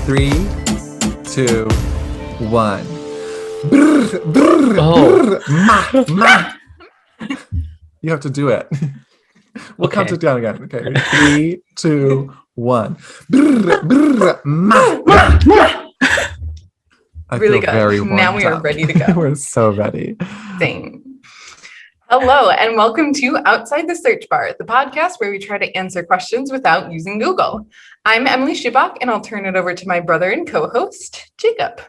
3, 2, 1. Brr, brr, brr, ma. You have to do it. We'll count it down again. Okay. 3, 2, 1. Brr, brr, ma. I really feel good. Very now we are ready to go. We're so ready. Same. Hello, and welcome to Outside the Search Bar, the podcast where we try to answer questions without using Google. I'm Emily Schubach, and I'll turn it over to my brother and co-host, Jacob.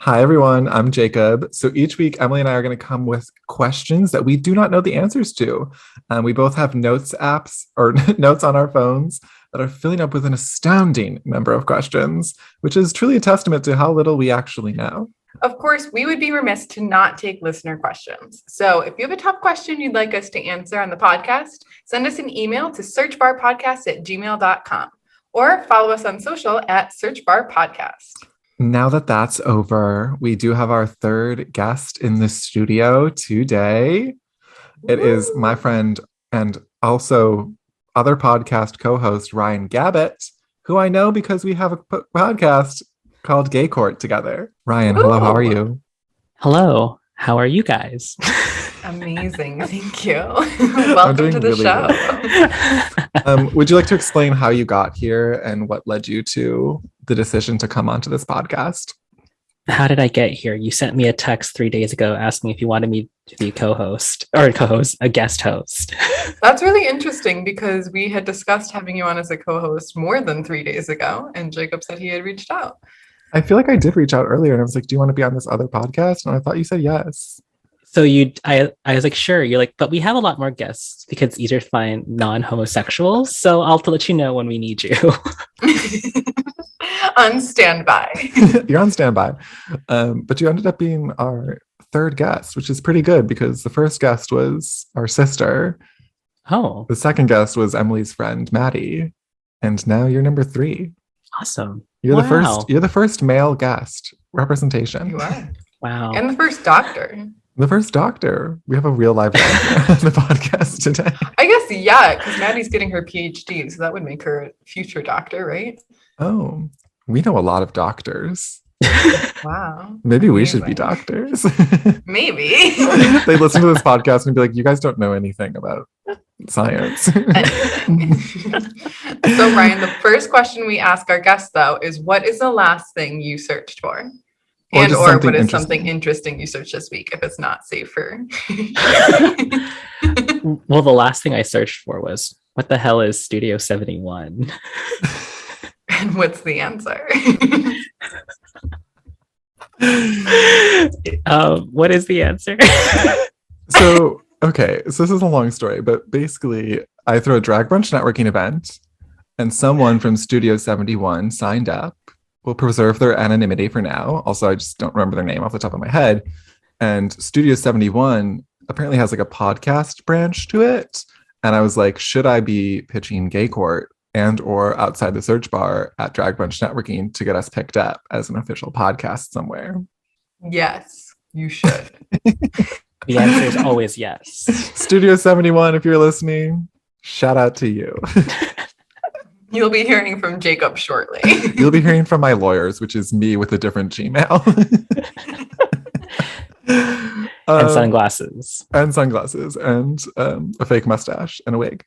Hi, everyone. I'm Jacob. So each week, Emily and I are going to come with questions that we do not know the answers to. We both have notes apps or notes on our phones that are filling up with an astounding number of questions, which is truly a testament to how little we actually know. Of course, we would be remiss to not take listener questions. So if you have a tough question you'd like us to answer on the podcast, send us an email to searchbarpodcast@gmail.com or follow us on social at searchbarpodcast. Now that that's over, we do have our third guest in the studio today. It is my friend and also other podcast co-host Ryan Gabbett, who I know because we have a podcast called Gay Court together. Ryan, hello, how are you? Hello, how are you guys? Amazing, thank you. Welcome to the really show. Well. Would you like to explain how you got here and what led you to the decision to come onto this podcast? How did I get here? You sent me a text 3 days ago asking if you wanted me to be a guest host. That's really interesting because we had discussed having you on as a co-host more than 3 days ago, and Jacob said he had reached out. I feel like I did reach out earlier and I was like, do you want to be on this other podcast? And I thought you said yes. So I was like, sure. You're like, but we have a lot more guests because it's easier to find non-homosexuals. So I'll let you know when we need you. On standby. You're on standby. But you ended up being our third guest, which is pretty good because the first guest was our sister. Oh. The second guest was Emily's friend, Maddie. And now you're number 3. Awesome. You're the first male guest representation. You are. Wow. And the first doctor. The first doctor. We have a real live doctor on the podcast today. I guess, yeah, because Maddie's getting her PhD, so that would make her a future doctor, right? Oh, we know a lot of doctors. Wow. Maybe we should be doctors. Maybe. They listen to this podcast and be like, you guys don't know anything about science. So Ryan, the first question we ask our guests though is, what is the last thing you searched for? Or what is something interesting you searched this week if it's not safe for Well, the last thing I searched for was, what the hell is Studio 71? And what's the answer? What is the answer? So this is a long story, but basically I throw a drag brunch networking event and someone from Studio 71 signed up. We'll preserve their anonymity for now. Also, I just don't remember their name off the top of my head. And Studio 71 apparently has like a podcast branch to it. And I was like, should I be pitching Gay Court and or Outside the Search Bar at Drag Brunch Networking to get us picked up as an official podcast somewhere? Yes, you should. The answer is always yes. Studio 71, if you're listening, shout out to you. You'll be hearing from Jacob shortly. You'll be hearing from my lawyers, which is me with a different Gmail. And sunglasses. And a fake mustache and a wig.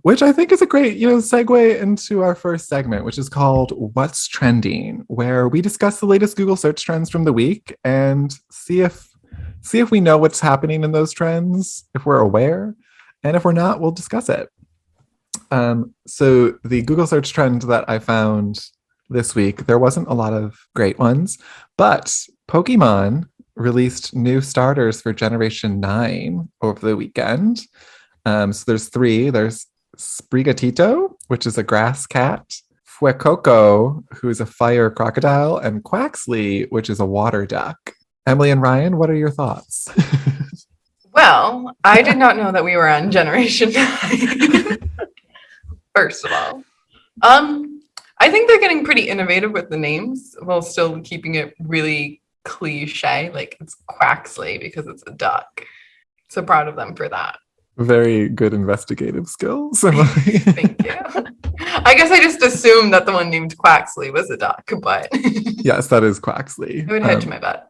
Which I think is a great, segue into our first segment, which is called What's Trending, where we discuss the latest Google search trends from the week and see if we know what's happening in those trends, if we're aware, and if we're not, we'll discuss it. So the Google search trend that I found this week, there wasn't a lot of great ones, but Pokemon released new starters for Generation 9 over the weekend. So there's 3. There's Sprigatito, which is a grass cat, Fuecoco, who is a fire crocodile, and Quaxley, which is a water duck. Emily and Ryan, what are your thoughts? Well, I did not know that we were on Generation 9. First of all. I think they're getting pretty innovative with the names while still keeping it really cliche. Like it's Quaxley because it's a duck. So proud of them for that. Very good investigative skills, Emily. Thank you. I guess I just assumed that the one named Quaxley was a duck, but Yes, that is Quaxley. I would hedge my bet.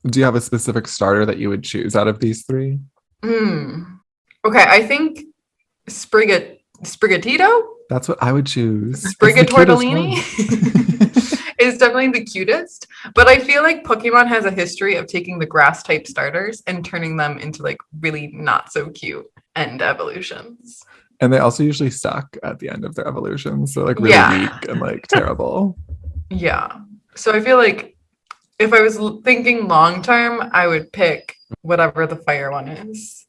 Do you have a specific starter that you would choose out of these three? Okay, I think Sprigatito? That's what I would choose. Sprigatortellini is definitely the cutest, but I feel like Pokemon has a history of taking the grass type starters and turning them into like really not so cute end evolutions. And they also usually suck at the end of their evolutions. So like really weak and like terrible. Yeah. So I feel like if I was thinking long term, I would pick whatever the fire one is.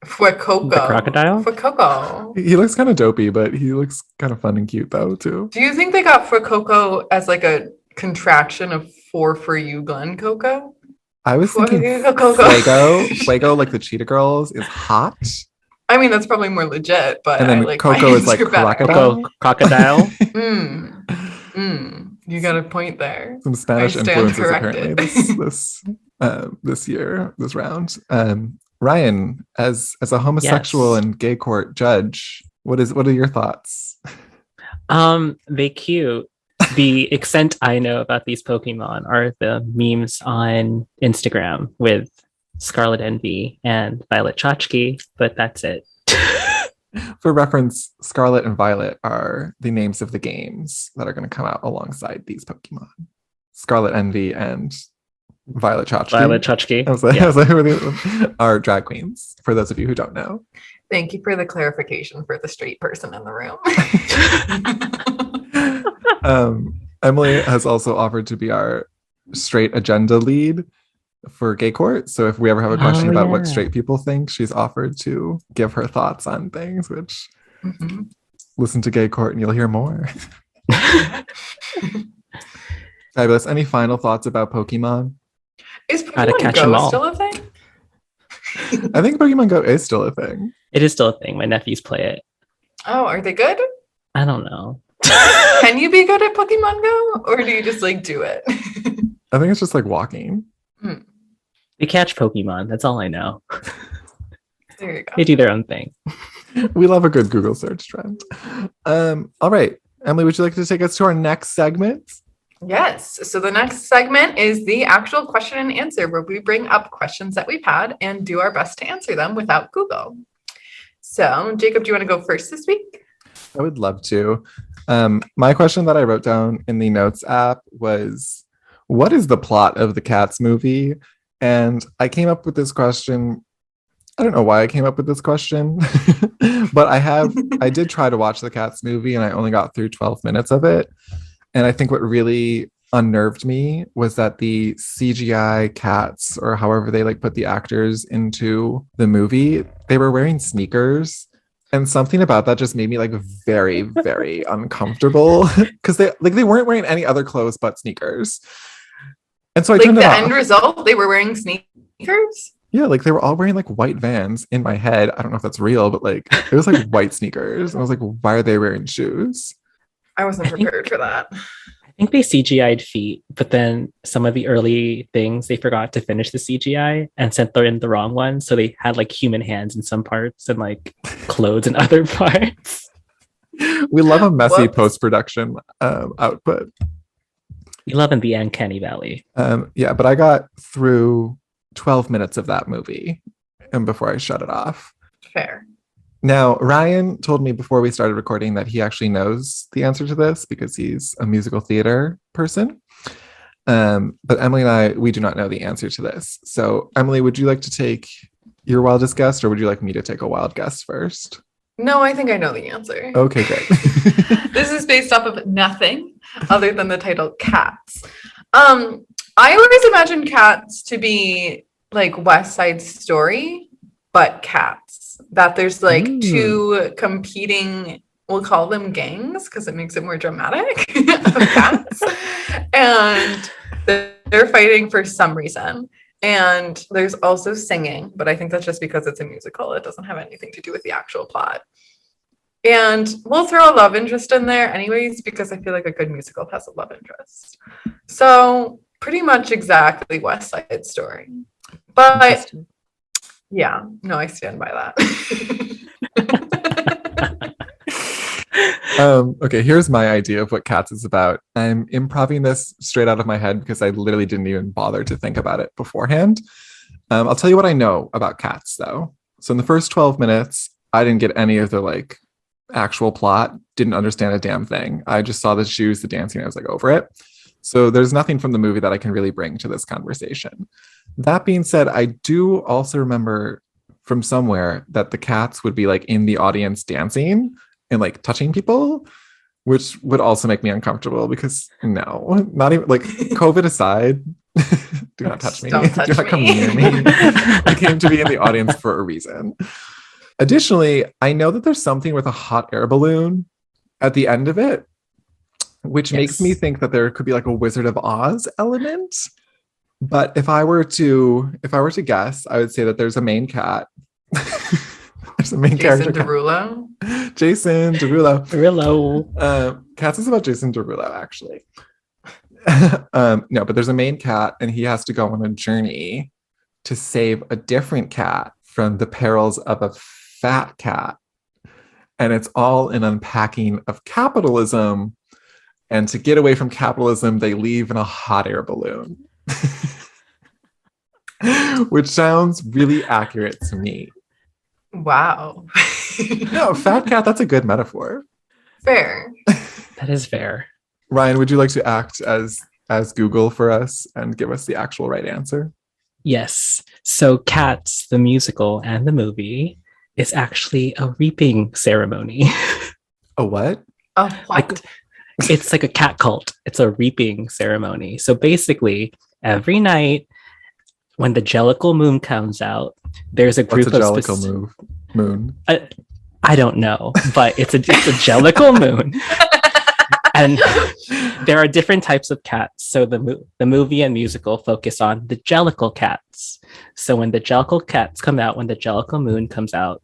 Fuecoco. The crocodile? Fuecoco. He looks kind of dopey, but he looks kind of fun and cute though too. Do you think they got Fuecoco as like a contraction of for you, Glen Coco? I was thinking Fuego, like the Cheetah Girls, is hot. I mean, that's probably more legit, but and then I like Coco is like crocodile. Crocodile. You got a point there. Some Spanish influences apparently this year, this round. Ryan, as a homosexual and gay court judge, what are your thoughts? They cute. The extent I know about these Pokemon are the memes on Instagram with Scarlet Envy and Violet Chachki, but that's it. For reference, Scarlet and Violet are the names of the games that are going to come out alongside these Pokemon. Scarlet Envy and Violet Chachki. Violet Chachki. I was like, are drag queens, for those of you who don't know. Thank you for the clarification for the straight person in the room. Emily has also offered to be our straight agenda lead for Gay Court. So if we ever have a question about what straight people think, she's offered to give her thoughts on things, which listen to Gay Court and you'll hear more. Fabulous. Any final thoughts about Pokemon? Is Pokemon Go still a thing? I think Pokemon Go is still a thing. It is still a thing. My nephews play it. Oh, are they good? I don't know. Can you be good at Pokemon Go? Or do you just like do it? I think it's just like walking. They catch Pokemon. That's all I know. There you go. They do their own thing. We love a good Google search trend. All right. Emily, would you like to take us to our next segment? Yes. So the next segment is the actual question and answer, where we bring up questions that we've had and do our best to answer them without Google. So, Jacob, do you want to go first this week? I would love to. My question that I wrote down in the notes app was, what is the plot of the Cats movie? And I came up with this question. I don't know why I came up with this question, but I did try to watch the Cats movie and I only got through 12 minutes of it. And I think what really unnerved me was that the CGI cats, or however they like put the actors into the movie, they were wearing sneakers. And something about that just made me like very, very uncomfortable because they weren't wearing any other clothes but sneakers. And so I turned it off. The end result, they were wearing sneakers? Yeah, like they were all wearing like white Vans in my head. I don't know if that's real, but like it was like white sneakers. And I was like, why are they wearing shoes? I wasn't prepared for that. I think they CGI'd feet, but then some of the early things, they forgot to finish the CGI and sent in the wrong one. So they had like human hands in some parts and like clothes in other parts. We love a messy post-production output. We love in the uncanny valley. Yeah, but I got through 12 minutes of that movie and before I shut it off. Fair. Now, Ryan told me before we started recording that he actually knows the answer to this because he's a musical theater person. But Emily and I, we do not know the answer to this. So, Emily, would you like to take your wildest guess, or would you like me to take a wild guess first? No, I think I know the answer. Okay, great. This is based off of nothing other than the title Cats. I always imagined Cats to be like West Side Story, but cats. That there's like two competing, we'll call them gangs because it makes it more dramatic, of cats. And they're fighting for some reason. And there's also singing, but I think that's just because it's a musical. It doesn't have anything to do with the actual plot. And we'll throw a love interest in there anyways, because I feel like a good musical has a love interest. So pretty much exactly West Side Story. But Yeah, no, I stand by that. Okay, here's my idea of what Cats is about. I'm improving this straight out of my head because I literally didn't even bother to think about it beforehand. I'll tell you what I know about Cats, though. So in the first 12 minutes, I didn't get any of the like actual plot, didn't understand a damn thing. I just saw the shoes, the dancing, I was like over it. So there's nothing from the movie that I can really bring to this conversation. That being said, I do also remember from somewhere that the cats would be like in the audience dancing and like touching people, which would also make me uncomfortable because no, not even like COVID aside, do not touch me. Don't touch Do not come near me. I came to be in the audience for a reason. Additionally, I know that there's something with a hot air balloon at the end of it, which makes me think that there could be like a Wizard of Oz element. But if I were to guess, I would say that there's a main cat. There's a main character. Jason Derulo. Cats is about Jason Derulo, actually. No, but there's a main cat, and he has to go on a journey to save a different cat from the perils of a fat cat. And it's all an unpacking of capitalism. And to get away from capitalism, they leave in a hot air balloon. Which sounds really accurate to me. Wow. No, fat cat, that's a good metaphor. Fair. That is fair. Ryan, would you like to act as Google for us and give us the actual right answer? Yes. So Cats, the musical and the movie, is actually a reaping ceremony. A what? Oh, what? It's like a cat cult. It's a reaping ceremony. So basically, every night when the Jellicle moon comes out, there's a group What's a Jellicle moon? I don't know, but it's a Jellicle moon. And there are different types of cats. So the movie and musical focus on the Jellicle cats. So when the Jellicle cats come out, when the Jellicle moon comes out,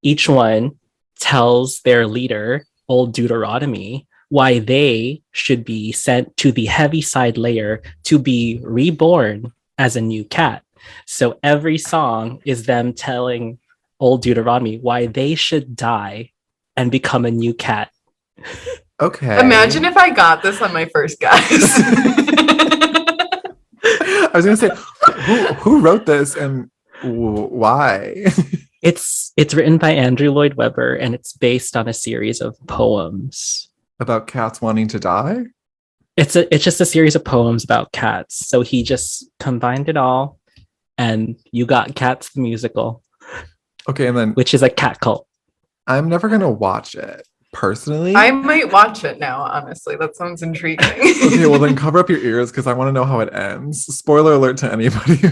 each one tells their leader, Old Deuteronomy, why they should be sent to the Heaviside layer to be reborn as a new cat. So every song is them telling Old Deuteronomy why they should die and become a new cat. Okay. Imagine if I got this on my first guess. I was going to say, who wrote this and why? It's written by Andrew Lloyd Webber, and it's based on a series of poems. About cats wanting to die? It's just a series of poems about cats. So he just combined it all, and you got Cats the musical. Okay, and then which is a cat cult. I'm never gonna watch it personally. I might watch it now, honestly. That sounds intriguing. Okay, well then cover up your ears because I want to know how it ends. Spoiler alert to anybody who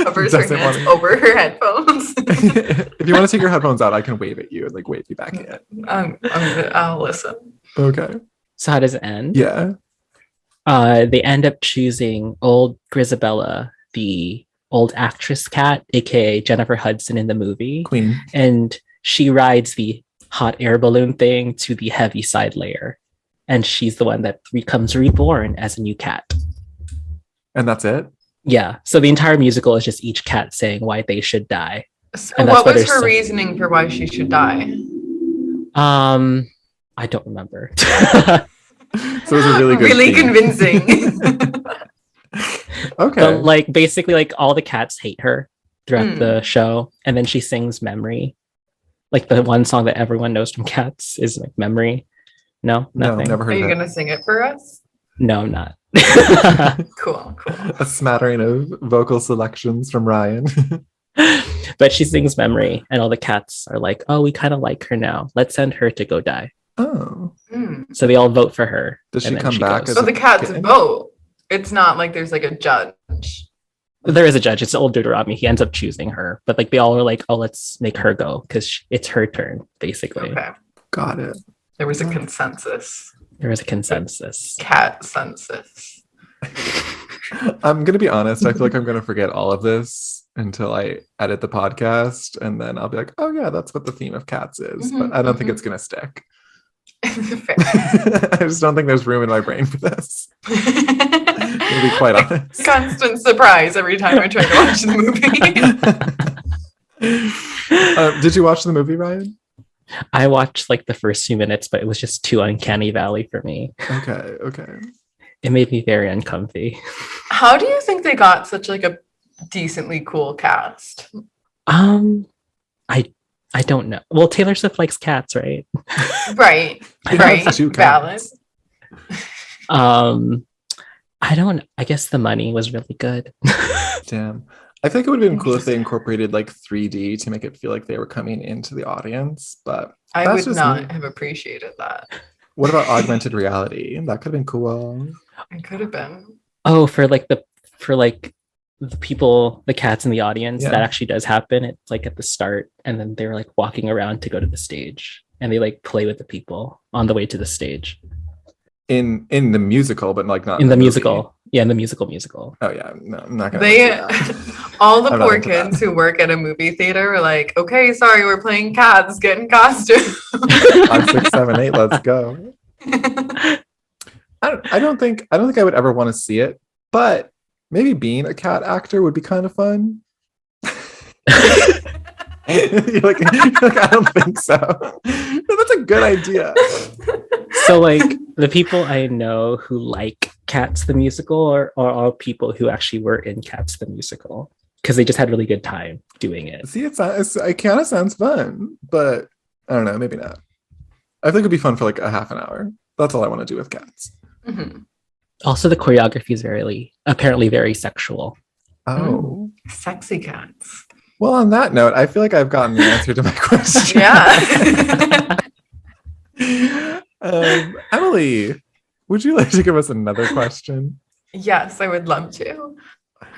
covers her hands over her headphones. If you want to take your headphones out, I can wave at you and like wave you back in. I'll listen. Okay. So how does it end? Yeah. They end up choosing old Grisabella, the old actress cat, aka Jennifer Hudson in the movie. Queen. And she rides the hot air balloon thing to the Heaviside layer. And she's the one that becomes reborn as a new cat. And that's it? Yeah. So the entire musical is just each cat saying why they should die. So what was her reasoning for why she should die? I don't remember. So it was a really convincing. Okay. But like basically like all the cats hate her throughout the show, and then she sings Memory. Like the one song that everyone knows from Cats is like Memory. No, nothing. No, never heard of it. Are you gonna sing it for us? No, I'm not. Cool. A smattering of vocal selections from Ryan. But she sings Memory, and all the cats are like, oh, we kind of like her now. Let's send her to go die. Oh. So they all vote for her. Does she come back? So the cats vote. It's not like there's like a judge. There is a judge. It's old Deuteronomy. He ends up choosing her. But like they all are like, oh, let's make her go because it's her turn, basically. Okay. Got it. There was a consensus. Cat census. I'm going to be honest. I feel like I'm going to forget all of this until I edit the podcast. And then I'll be like, oh, yeah, that's what the theme of Cats is. But I don't think it's going to stick. Fair. I just don't think there's room in my brain for this. To be quite honest. Constant surprise every time I try to watch the movie. Did you watch the movie, Ryan? I watched like the first few minutes, but it was just too uncanny valley for me. Okay. It made me very uncomfy. How do you think they got such like a decently cool cast? I don't know. Well, Taylor Swift likes cats, right? Right. Valid. I guess the money was really good. Damn. I think it would have been cool if they incorporated like 3D to make it feel like they were coming into the audience, but I would not have appreciated that. What about augmented reality? That could have been cool. It could have been. Oh, for the people, the cats in the audience, that actually does happen. It's like at the start, and then they're like walking around to go to the stage, and they like play with the people on the way to the stage. In the musical, but like not in the musical. Yeah, in the musical. Oh yeah, no, I'm not gonna. All the poor kids who work at a movie theater are like, okay, sorry, we're playing cats, get in costume. 5, 6, 7, 8, let's go. I don't think I would ever want to see it, but maybe being a cat actor would be kind of fun. you're like, I don't think so. No, that's a good idea. So like the people I know who like Cats the musical are all people who actually were in Cats the musical because they just had really good time doing it. See, it kind of sounds fun, but I don't know, maybe not. I think it'd be fun for like a half an hour. That's all I want to do with Cats. Mm-hmm. Also, the choreography is apparently very sexual. Oh, sexy cats. Well, on that note, I feel like I've gotten the answer to my question. Yeah. Emily, would you like to give us another question? Yes, I would love to.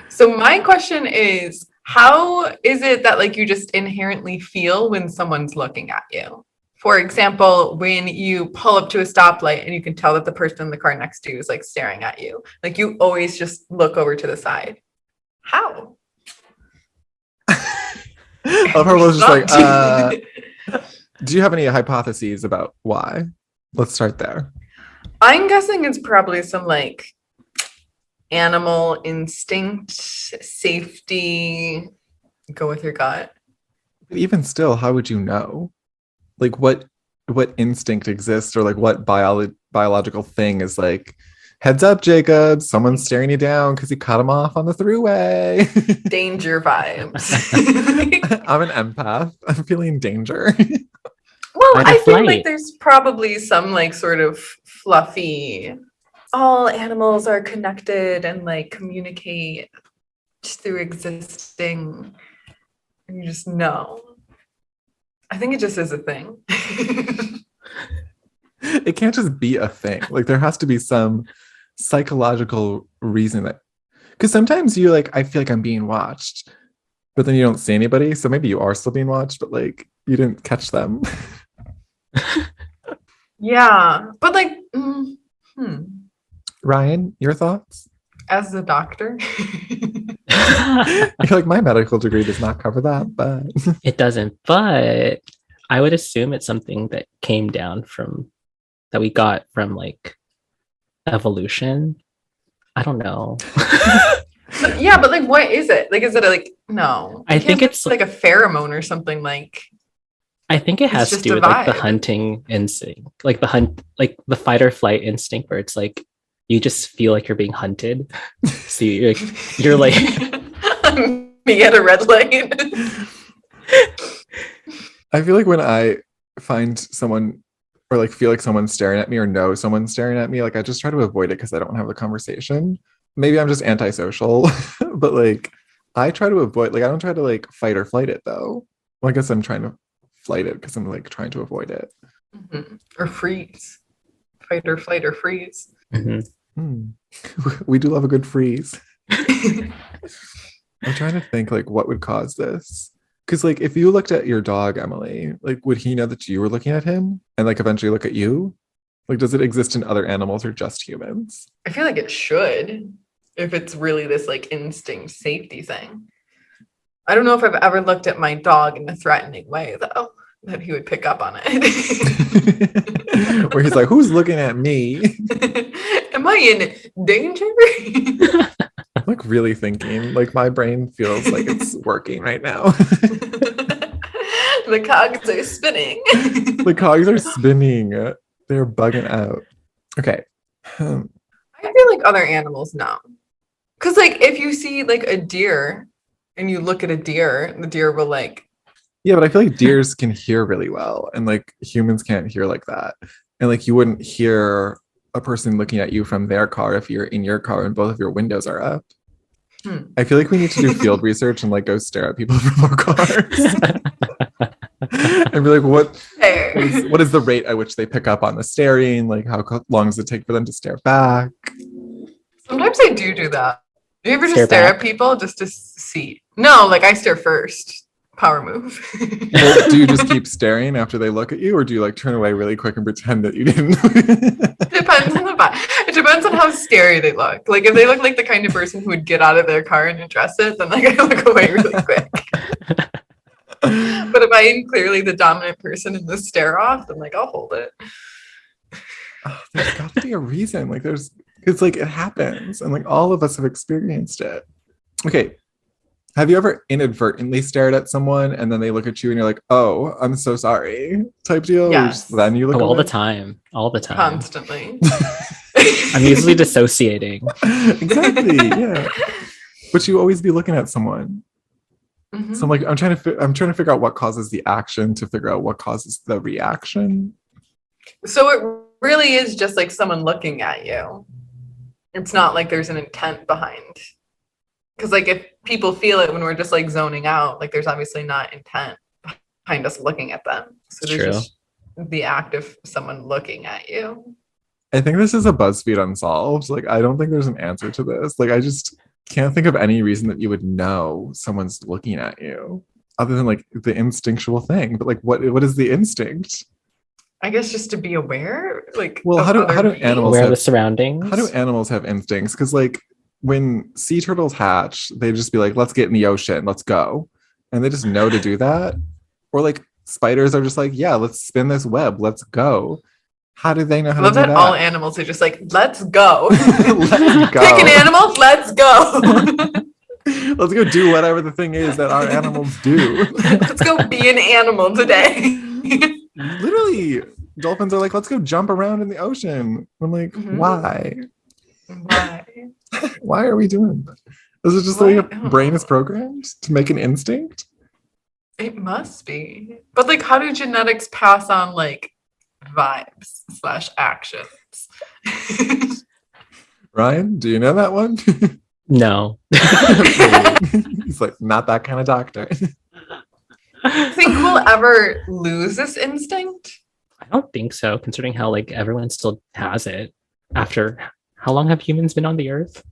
So my question is, how is it that like you just inherently feel when someone's looking at you? For example, when you pull up to a stoplight and you can tell that the person in the car next to you is like staring at you, like you always just look over to the side. How? Her was just like, do you have any hypotheses about why? Let's start there. I'm guessing it's probably some like animal instinct, safety. Go with your gut. But even still, how would you know? Like what instinct exists, or like what biological thing is like, heads up, Jacob, someone's staring you down because you cut him off on the throughway. Danger vibes. I'm an empath. I'm feeling danger. Well, I feel like there's probably some like sort of fluffy, all animals are connected and like communicate just through existing, and you just know. I think it just is a thing. It can't just be a thing. Like there has to be some psychological reason that, because sometimes you're like, I feel like I'm being watched, but then you don't see anybody, so maybe you are still being watched, but like you didn't catch them. Yeah, but like Ryan, your thoughts? As the doctor. I feel like my medical degree does not cover that, but it doesn't. But I would assume it's something that came down that we got from like evolution. I don't know. But like, what is it? Like, is it like no? I think it's like a pheromone or something. Like, I think it has to do with like the hunting instinct, like the fight or flight instinct, where it's like you just feel like you're being hunted. So you're like me at a red light. I feel like when I find someone or like feel like someone's staring at me or know someone's staring at me, like I just try to avoid it because I don't have the conversation. Maybe I'm just antisocial, but like I try to avoid, like I don't try to like fight or flight it though. Well, I guess I'm trying to flight it because I'm like trying to avoid it. Mm-hmm. Or freeze. Fight or flight or freeze. Mm-hmm. We do love a good freeze. I'm trying to think like what would cause this. Because like if you looked at your dog, Emily, like would he know that you were looking at him and like eventually look at you? Like does it exist in other animals or just humans? I feel like it should, if it's really this like instinct safety thing. I don't know if I've ever looked at my dog in a threatening way though. that he would pick up on it. Where he's like, who's looking at me? Am I in danger? I'm like really thinking, like my brain feels like it's working right now. The cogs are spinning. The cogs are spinning. They're bugging out. Okay. I feel like other animals know. Because like if you see like a deer and you look at a deer, the deer will like. Yeah, but I feel like deers can hear really well, and like humans can't hear like that. And like you wouldn't hear a person looking at you from their car if you're in your car and both of your windows are up. I feel like we need to do field research and like go stare at people from our cars. And be like, what is the rate at which they pick up on the staring? Like how long does it take for them to stare back? Sometimes I do that. Do you ever just Stare stare back? at people just to see? No, like I stare first. Power move. Well, do you just keep staring after they look at you, or do you like turn away really quick and pretend that you didn't? Depends on the vibe. It depends on how scary they look. Like if they look like the kind of person who would get out of their car and address it, then like I look away really quick. But if I am clearly the dominant person in the stare off, then like I'll hold it. Oh, there's got to be a reason. Like it's like it happens, and like all of us have experienced it. Okay. Have you ever inadvertently stared at someone and then they look at you and you're like, "Oh, I'm so sorry," type deal? Yes. Then you look all away? the time. Constantly. I'm usually dissociating. Exactly. Yeah. But you always be looking at someone. Mhm. So I'm like, I'm trying to figure out what causes the action to figure out what causes the reaction. So it really is just like someone looking at you. It's not like there's an intent behind. Because like if people feel it when we're just like zoning out, like there's obviously not intent behind us looking at them. So there's True. just the act of someone looking at you. I think this is a BuzzFeed Unsolved. Like, I don't think there's an answer to this. Like, I just can't think of any reason that you would know someone's looking at you other than like the instinctual thing. But like, what is the instinct? I guess just to be aware, like. Well, of how do other animals Aware of have- the surroundings. How do animals have instincts? Because like when sea turtles hatch, they just be like, let's get in the ocean, let's go. And they just know to do that. Or like spiders are just like, yeah, let's spin this web, let's go. How do they know how I love to do that that? all animals are just like, let's go. Let's go. Pick an animal, let's go. Let's go do whatever the thing is that our animals do. Let's go be an animal today. Literally, dolphins are like, let's go jump around in the ocean. I'm like, Mhm. why? Why? Why are we doing that? Is it just the way your Why? brain is programmed to make an instinct? It must be. But like, how do genetics pass on like vibes / actions? Ryan, do you know that one? No. He's like, not that kind of doctor. Think we'll ever lose this instinct? I don't think so, considering how like everyone still has it after how long have humans been on the earth?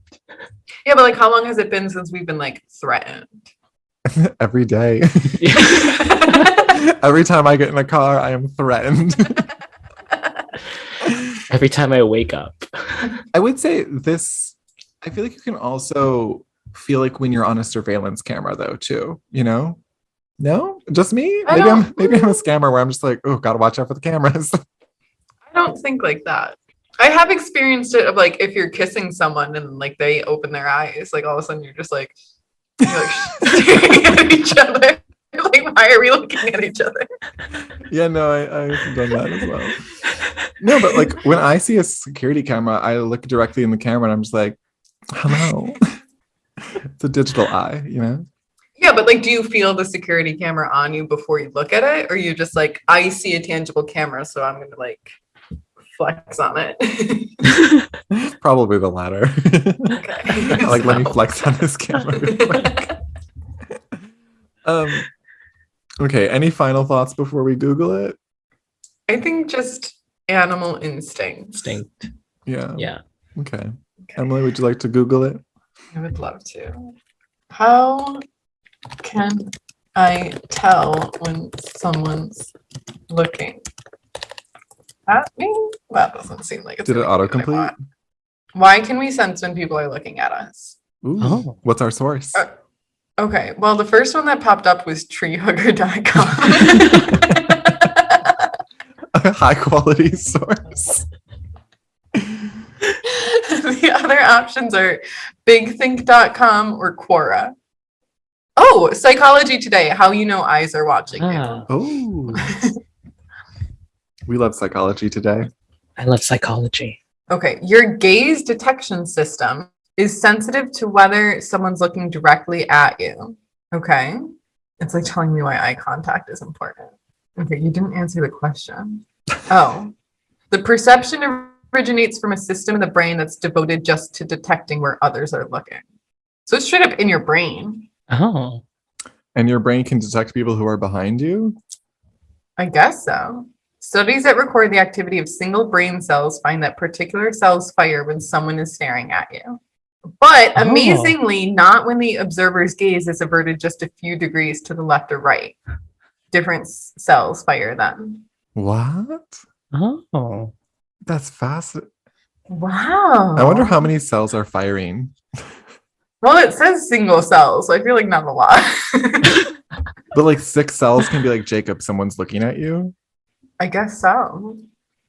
Yeah, but like, how long has it been since we've been like threatened? Every day. Every time I get in a car, I am threatened. Every time I wake up. I would say this, I feel like you can also feel like when you're on a surveillance camera though, too, you know? No? Just me? I Maybe I'm don't- a scammer where I'm just like, oh, gotta watch out for the cameras. I don't think like that. I have experienced it of like if you're kissing someone and like they open their eyes, like all of a sudden you're like staring at each other. Like, why are we looking at each other? Yeah, no, I've done that as well. No, but like when I see a security camera, I look directly in the camera and I'm just like, hello. It's a digital eye, you know? Yeah, but like, do you feel the security camera on you before you look at it? Or you just like, I see a tangible camera, so I'm going to like flex on it. Probably the latter. Okay. Like, let me flex on this camera real quick. Okay, any final thoughts before we Google it? I think just animal instinct. Instinct. Yeah. Yeah. Okay. Emily, would you like to Google it? I would love to. How can I tell when someone's looking at me? That doesn't seem like it's Did it gonna be what I autocomplete? want. Why can we sense when people are looking at us? Ooh, Oh. what's our source? Okay, well, the first one that popped up was treehugger.com. high quality source. The other options are bigthink.com or Quora. Oh, Psychology Today, how you know eyes are watching you. Oh. We love Psychology Today. I love psychology. Okay, your gaze detection system is sensitive to whether someone's looking directly at you. Okay, it's like telling me why eye contact is important. Okay, you didn't answer the question. Oh, the perception originates from a system in the brain that's devoted just to detecting where others are looking. So it's straight up in your brain. Oh. And your brain can detect people who are behind you? I guess so. Studies that record the activity of single brain cells find that particular cells fire when someone is staring at you. But amazingly, not when the observer's gaze is averted just a few degrees to the left or right. Different cells fire then. What? Oh. That's fascinating. Wow. I wonder how many cells are firing. Well, it says single cells, so I feel like not a lot. But like 6 cells can be like, Jacob, someone's looking at you. I guess so.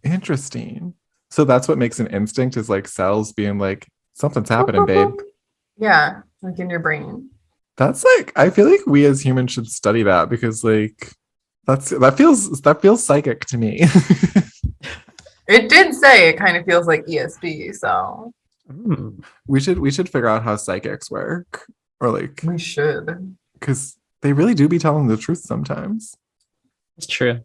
Interesting. So that's what makes an instinct is like cells being like, something's happening, babe. Yeah, like in your brain. That's like, I feel like we as humans should study that because like that feels psychic to me. It did say it kind of feels like ESP, so We should figure out how psychics work, or like we should, because they really do be telling the truth sometimes. It's true.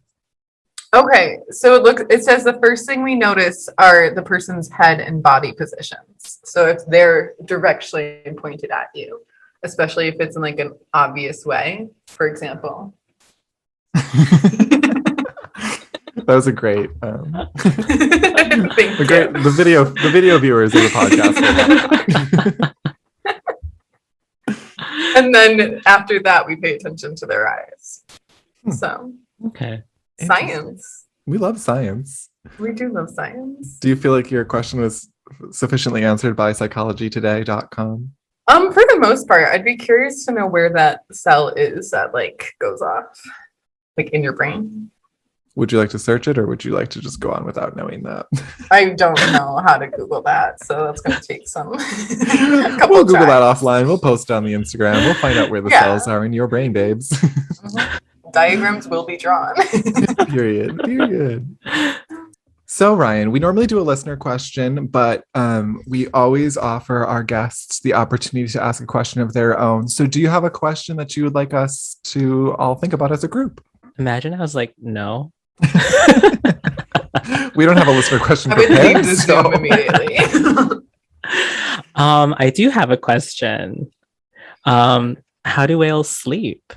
Okay, so it says the first thing we notice are the person's head and body positions. So if they're directionally pointed at you, especially if it's in like an obvious way, for example. That was a great, Thank you. the video viewers of the podcast. And then after that, we pay attention to their eyes. So, Okay. science. We love science. We do love science. Do you feel like your question was sufficiently answered by psychologytoday.com? For the most part, I'd be curious to know where that cell is that like goes off, like in your brain. Would you like to search it, or would you like to just go on without knowing that? I don't know how to Google that, so that's going to take some. We'll Google that offline. We'll post it on the Instagram. We'll find out where the cells are in your brain, babes. Diagrams will be drawn. Period. So, Ryan, we normally do a listener question, but we always offer our guests the opportunity to ask a question of their own. So do you have a question that you would like us to all think about as a group? Imagine I was like, no. We don't have a listener question I would prepared, leave the so- Zoom immediately. I do have a question. How do whales sleep?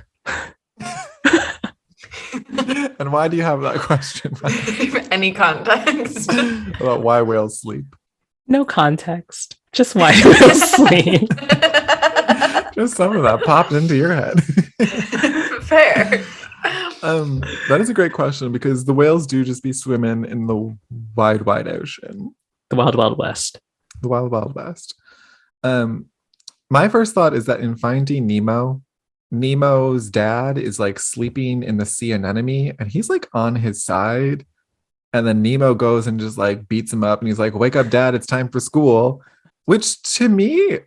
And why do you have that question? Any context. About why whales sleep? No context. Just why do whales sleep? Just some of that popped into your head. Fair. That is a great question because the whales do just be swimming in the wide, wide ocean. The Wild Wild West. The Wild, Wild West. My first thought is that in Finding Nemo, Nemo's dad is like sleeping in the sea anemone and he's like on his side. And then Nemo goes and just like beats him up and he's like, wake up, dad, it's time for school. Which to me,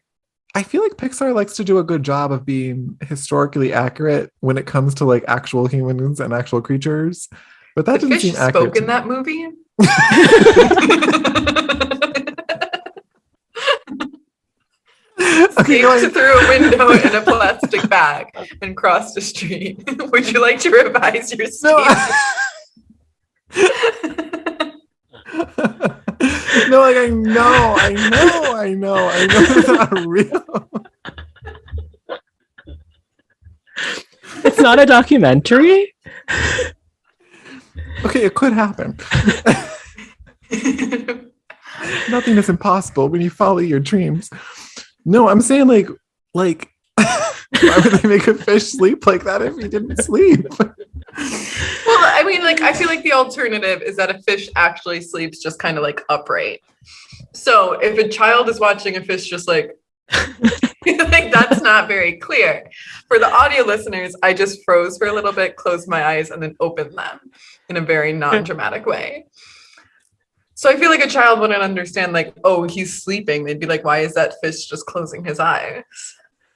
I feel like Pixar likes to do a good job of being historically accurate when it comes to like actual humans and actual creatures. But that didn't seem accurate. Spoke in that movie? Escaped through a window in a plastic bag and crossed a street. Would you like to revise your statement? No, like I know it's not real. It's not a documentary? Okay, it could happen. Nothing is impossible when you follow your dreams. No, I'm saying like why would they make a fish sleep like that if he didn't sleep? Well, I mean, like, I feel like the alternative is that a fish actually sleeps just kind of like upright. So if a child is watching a fish just like Like, that's not very clear. For the audio listeners, I just froze for a little bit, closed my eyes, and then opened them in a very non-dramatic way. So I feel like a child wouldn't understand, like, oh, he's sleeping. They'd be like, why is that fish just closing his eyes?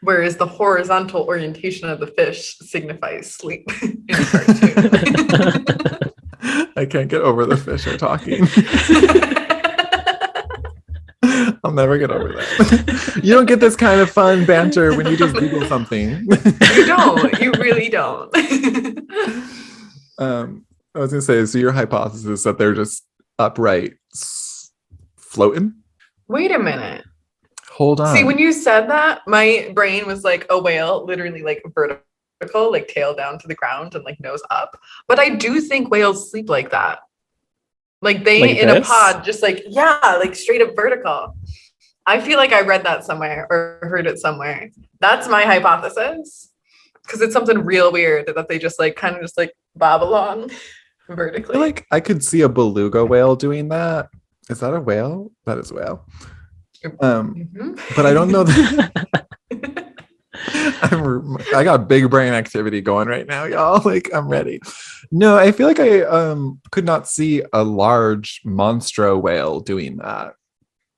Whereas the horizontal orientation of the fish signifies sleep in a cartoon. I can't get over the fish are talking. I'll never get over that. You don't get this kind of fun banter when you just Google something. You don't. You really don't. I was gonna say, so your hypothesis that they're just upright, floating? Wait a minute. Hold on. See, when you said that, my brain was like a whale, literally like vertical, like tail down to the ground and like nose up. But I do think whales sleep like that. Like they Like in a this? pod, just like, yeah, like straight up vertical. I feel like I read that somewhere or heard it somewhere. That's my hypothesis. Because it's something real weird that they just like kind of just like bob along I vertically. feel like I could see a beluga whale doing that. Is that a whale? That is a whale. Mhm. But I don't know that. I got big brain activity going right now, y'all. Like, I'm ready. No, I feel like I could not see a large monstro whale doing that.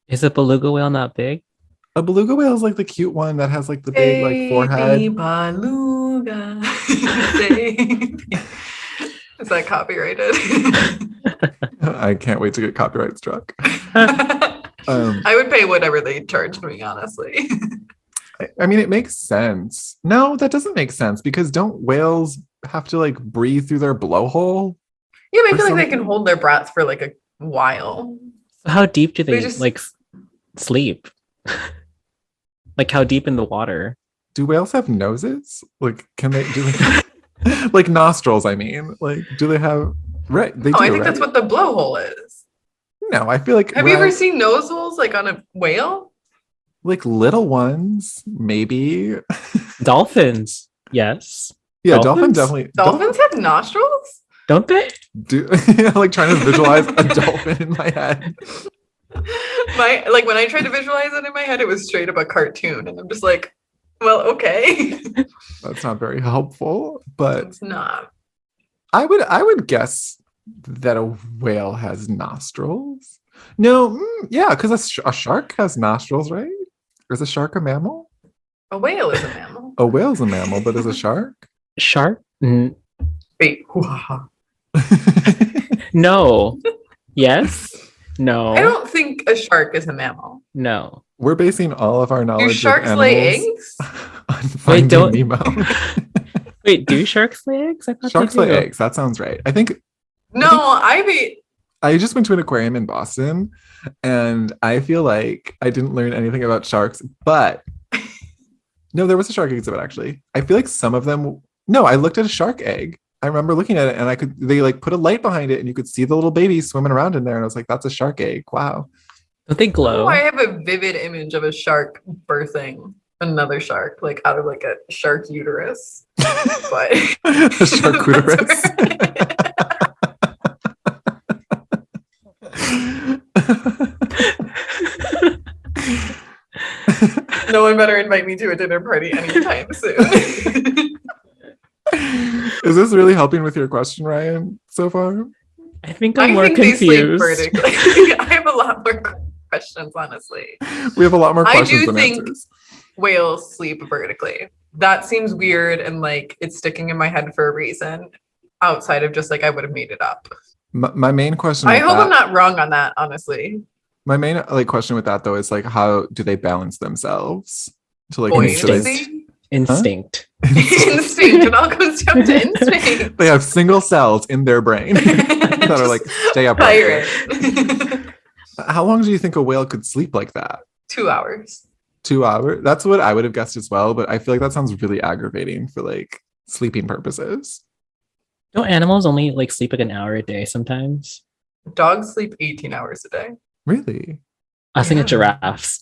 Is a beluga whale not big? A beluga whale is like the cute one that has like the big like forehead. Baby beluga. Baby. Is that copyrighted? I can't wait to get copyright struck. I would pay whatever they charged me, honestly. I mean, it makes sense. No, that doesn't make sense because don't whales have to like breathe through their blowhole? Yeah, but I Or feel like they something? can hold their breath for like a while. How deep do they They just- like sleep? Like how deep in the water? Do whales have noses? Like, can they do like nostrils? I mean, like, do they have? Right, they do. Oh, I think right? that's what the blowhole is. No, I feel like Have you ever seen nose holes like on a whale? like little ones, maybe. Dolphins, yes. Yeah, dolphins Dolphins? definitely. Dolphins have nostrils? Don't they? Do like trying to visualize a dolphin in my head. Like when I tried to visualize it in my head, it was straight up a cartoon, and I'm just like, well, okay. That's not very helpful, but It's not. I would guess that a whale has nostrils. No, yeah, because a shark has nostrils, right? Is a shark a mammal? A whale is a mammal. A whale's a mammal, but is a shark? Shark? Wait. No. Yes? No. I don't think a shark is a mammal. No. We're basing all of our Do knowledge sharks of lay animals eggs? on Finding don't- Nemo. Wait, do sharks lay eggs? I thought Sharks they lay do. eggs. That sounds right. I think No, I just went to an aquarium in Boston, and I feel like I didn't learn anything about sharks, but no, there was a shark exhibit actually. I feel like some of them. No, I looked at a shark egg. I remember looking at it, and they like put a light behind it, and you could see the little baby swimming around in there, and I was like, "That's a shark egg! Wow!" Don't they glow? Oh, I have a vivid image of a shark birthing another shark, like out of like a shark uterus. But A charcuterous. No one better invite me to a dinner party anytime soon. Is this really helping with your question, Ryan, so far? I think I'm more they sleep confused. vertically. I have a lot more questions, honestly. We have a lot more I questions do than think answers. whales sleep vertically. That seems weird and like it's sticking in my head for a reason outside of just like I would have made it up. My main question. I with hope that- I'm not wrong on that, honestly. My main like question with that though is like, how do they balance themselves to like Buoyancy? Instinct. Instinct. It all comes down to instinct. They have single cells in their brain that are like stay up. Pirate. How long do you think a whale could sleep like that? 2 hours. 2 hours? That's what I would have guessed as well, but I feel like that sounds really aggravating for like sleeping purposes. Don't animals only like sleep like an hour a day sometimes? Dogs sleep 18 hours a day. Really? I was thinking Yeah. giraffes.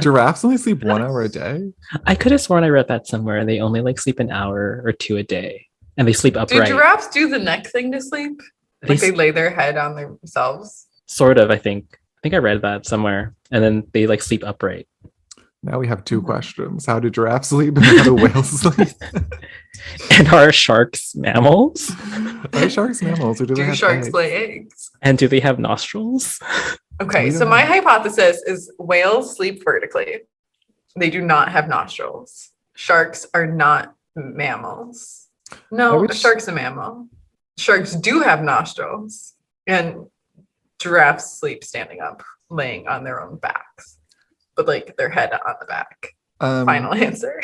Giraffes only sleep 1 hour a day? I could have sworn I read that somewhere. They only like sleep an hour or two a day, and they sleep Do upright. giraffes do the neck thing to sleep? Like they lay their head on themselves? Sort of. I think I read that somewhere, and then they like sleep upright. Now we have two questions. How do giraffes sleep and how do whales sleep? And are sharks mammals? Are sharks mammals or do they Do have sharks eggs? lay eggs? And do they have nostrils? Okay, We so don't my know. hypothesis is whales sleep vertically. They do not have nostrils. Sharks are not mammals. I No, a would- shark's a mammal. Sharks do have nostrils, and giraffes sleep standing up, laying on their own backs, but like their head on the back. Final answer.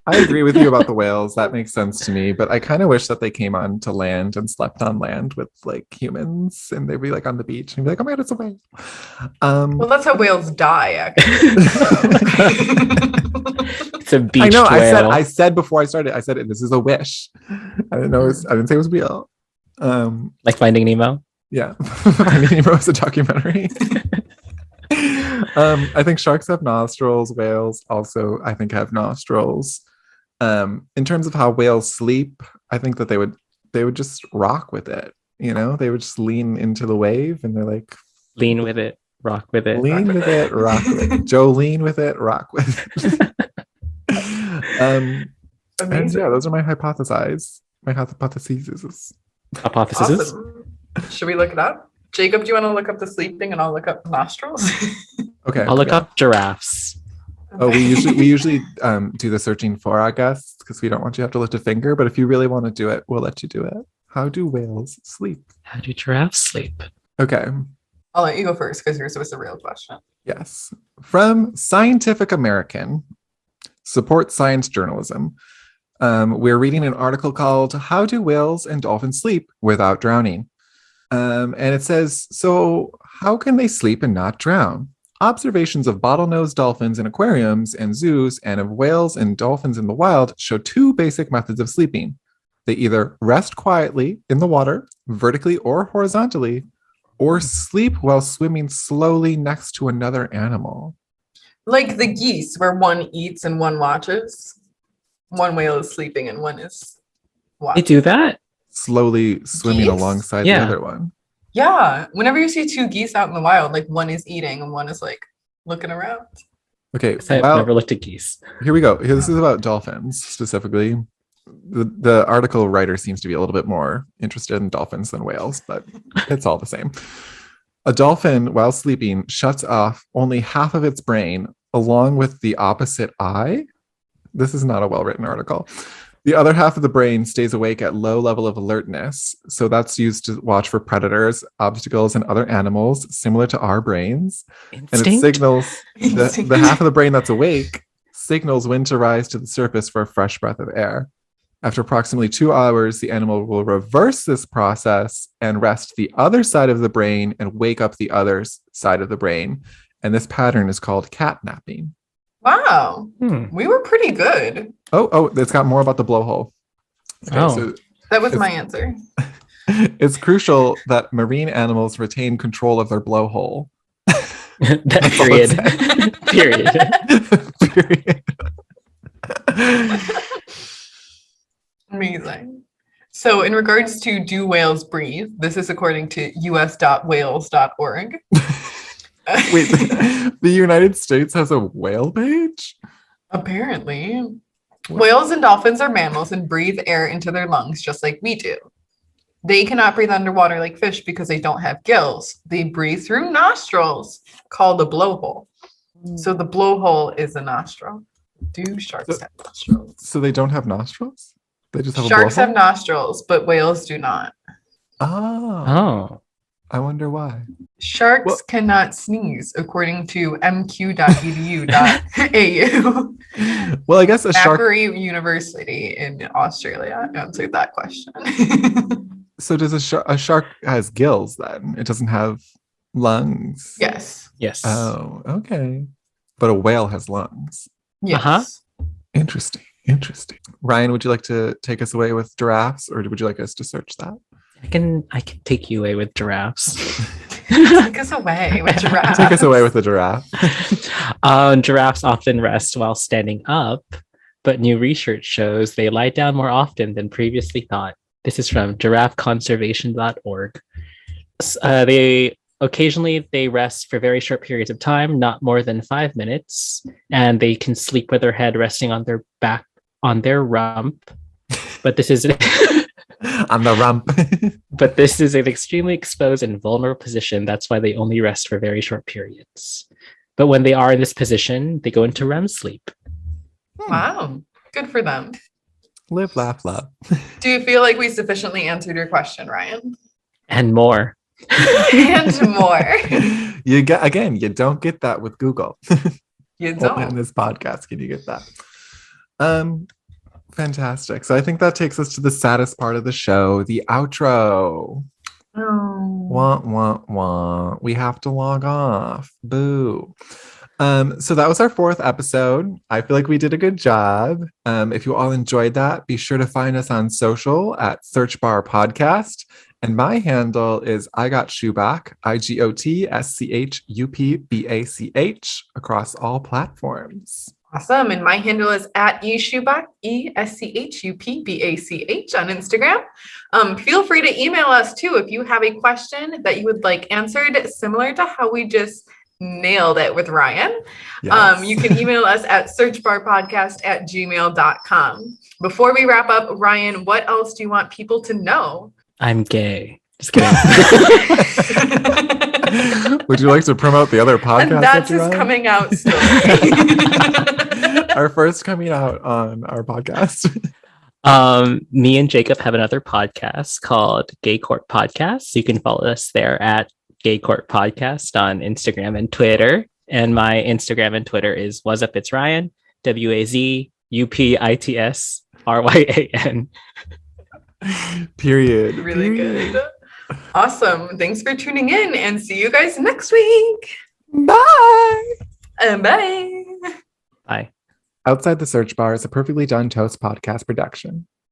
I agree with you about the whales. That makes sense to me. But I kind of wish that they came on to land and slept on land with like humans and they'd be like on the beach and be like, oh my God, it's a whale. Well, that's how whales die, actually. It's a beached I know. whale. I said before I started, I said this is a wish. I didn't know. I didn't say it was real. Like Finding Nemo. Yeah. I mean, it was a documentary. I think sharks have nostrils. Whales also, I think, have nostrils. In terms of how whales sleep, I think that they would just rock with it. You know, they would just lean into the wave, and they're like, Lean with it, rock with it. lean with it, rock with it. Joe, lean with it, rock with it. And Amazing. yeah, those are my hypotheses. My hypotheses. Hypothesis. Awesome. Should we look it up? Jacob, do you want to look up the sleeping and I'll look up nostrils? Okay. I'll look yeah. up giraffes. Oh, we usually do the searching for our guests because we don't want you to have to lift a finger. But if you really want to do it, we'll let you do it. How do whales sleep? How do giraffes sleep? Okay. I'll let you go first because yours was the real question. Yes. From Scientific American, support science journalism. We're reading an article called "How Do Whales and Dolphins Sleep Without Drowning?" And it says, so how can they sleep and not drown? Observations of bottlenose dolphins in aquariums and zoos and of whales and dolphins in the wild show two basic methods of sleeping. They either rest quietly in the water, vertically or horizontally, or sleep while swimming slowly next to another animal. Like the geese, where one eats and one watches. One whale is sleeping and one is They watching. do that? Slowly swimming Geese? alongside Yeah. the other one. Yeah. Whenever you see two geese out in the wild, like one is eating and one is like looking around. Okay, I've well, never looked at geese. here we go. This is about dolphins specifically. The article writer seems to be a little bit more interested in dolphins than whales, but it's all the same. A dolphin, while sleeping, shuts off only half of its brain along with the opposite eye. This is not a well-written article. The other half of the brain stays awake at low level of alertness. So that's used to watch for predators, obstacles, and other animals, similar to our brains. And it Instinct? signals the half of the brain that's awake signals when to rise to the surface for a fresh breath of air. After approximately 2 hours, the animal will reverse this process and rest the other side of the brain and wake up the other side of the brain. And this pattern is called catnapping. Wow. We were pretty good. Oh, it's got more about the blowhole. Okay, Oh. so That was my answer. it's crucial that marine animals retain control of their blowhole. That all it period. Period. Amazing. So, in regards to do whales breathe, this is according to us.whales.org. Wait, the United States has a whale page? Apparently. Whales and dolphins are mammals and breathe air into their lungs just like we do. They cannot breathe underwater like fish because they don't have gills. They breathe through nostrils called a blowhole. So the blowhole is a nostril. Do sharks have nostrils? So they don't have nostrils? They just have Sharks a blowhole? have nostrils, but whales do not. Oh, Oh. I wonder why. Sharks Well- cannot sneeze, according to mq.edu.au. Well, I guess a shark. Macquarie University in Australia answered that question. So does a shark has gills then? It doesn't have lungs. Yes. Yes. Oh, okay. But a whale has lungs. Yes. Uh-huh. Interesting. Ryan, would you like to take us away with giraffes, or would you like us to search that? I can take you away with giraffes. Take us away with giraffes. Take us away with the giraffe. Giraffes often rest while standing up, but new research shows they lie down more often than previously thought. This is from giraffeconservation.org. They occasionally they rest for very short periods of time, not more than 5 minutes, and they can sleep with their head resting on their back on their rump. But this is On the rump. but this is an extremely exposed and vulnerable position. That's why they only rest for very short periods. But when they are in this position, they go into REM sleep. Wow. Good for them. Live, laugh, love. Do you feel like we sufficiently answered your question, Ryan? And more. And more. You don't get that with Google. You Only on don't. this podcast can you get that. Fantastic. So I think that takes us to the saddest part of the show, the outro. Oh. Wah, wah, wah. We have to log off. Boo. So that was our 4th episode. I feel like we did a good job. If you all enjoyed that, be sure to find us on social at Search Bar Podcast. And my handle is I Got Schubach, IGOTSCHUPBACH, across all platforms. Awesome. And my handle is at eschubach, ESCHUPBACH on Instagram. Feel free to email us too if you have a question that you would like answered, similar to how we just nailed it with Ryan. Yes. You can email us at searchbarpodcast@gmail.com. Before we wrap up, Ryan, what else do you want people to know? I'm gay. Just kidding. Would you like to promote the other podcast? And that's that you're his on? coming out story. Our first coming out on our podcast. Me and Jacob have another podcast called Gay Court Podcast. You can follow us there at Gay Court Podcast on Instagram and Twitter. And my Instagram and Twitter is What's Up It's Ryan, WAZUPITSRYAN. Period. Really good. Awesome. Thanks for tuning in and see you guys next week. Bye. Bye. Bye. Outside the Search Bar is a Perfectly Done Toast podcast production.